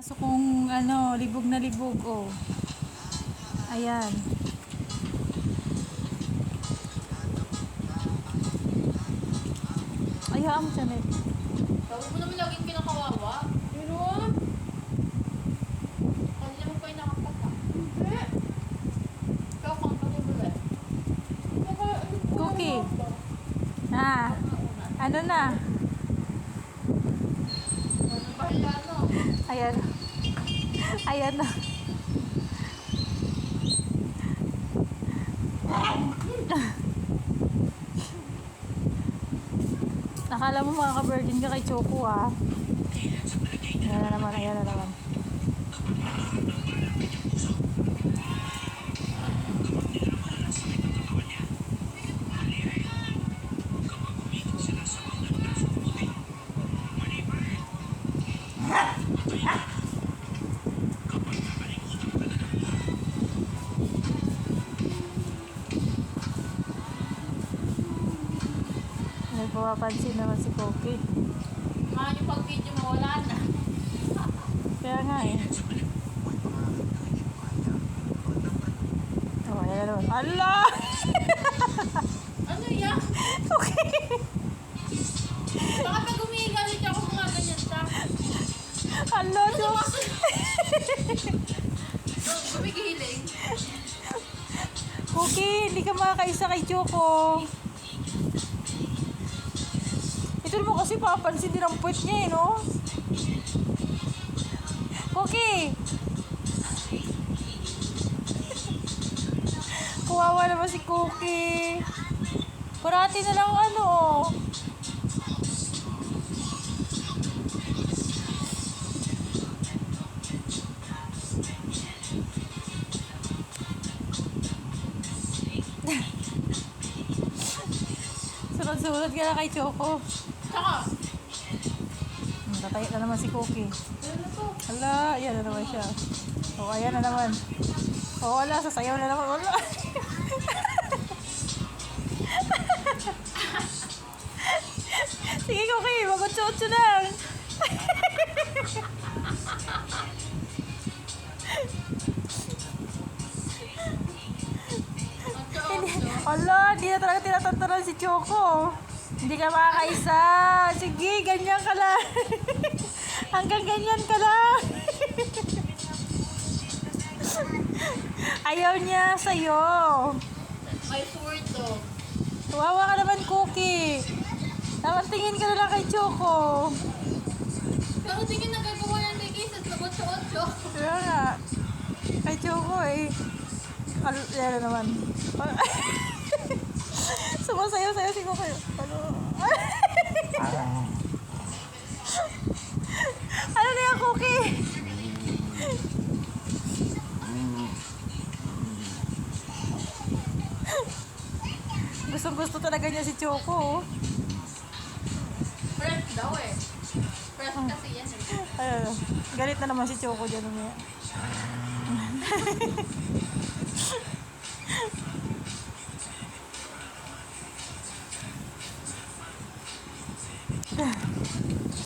Kaso kung ano, libog na libog, oh. Ayan. Ayaan mo siya, Nek. Tawag mo naman laging kinakawawa. Pero, kanina mo pa yung nakapata. Hindi. Ikaw kang kanibula. Cookie. Ah, ano na? Ano ba yan, no? Ayan. Ayan na. Nakala mo makaka-virgin ka kay Choco, ah. Ayan na naman, ayan na naman. Nagpapapansin naman si Cookie. Mga yung pag-video mo, wala na. Kaya nga eh. Oh, ayan na naman. Allah! Ano yan? Okay. Baka pag umigalit ako, gumaganyan siya. Allah, Diyos. Gumigiling. Cookie, hindi ka makakaisa kay Choco. Ito mo kasi papansin din ang puwet niya eh, no? Cookie! Kawawa naman si Cookie. Parati na lang ano. Sunod-sunod ka na kay Choco. Tsaka, Tatayo na naman si Cookie. ano to? Hala, ayan na naman siya. O, ayan na naman. O, wala, sasayaw na naman. Wala. Sige, Cookie, mag-utso-utso lang. Hala, hindi na talaga tinatantanan si Choco. Hindi ka makakaisa. Sige, ganyan ka lang. Hanggang ganyan ka lang. Ayaw niya sa'yo. May sword to. Tuwawa ka naman, Cookie. Dapat tingin ka na lang kay Choco. Pero sige, nagagawa ng ligay sa sagot sa 8. Kaya nga. Kay Choco eh. Yan na naman. Sumasayaw-sayaw si Cookie. Ano na yan, Cookie? Gustong-gusto talaga niya si Choco. Fresh daw eh. Fresh kasi yan eh. Ayun. Galit na naman si Choco dyan.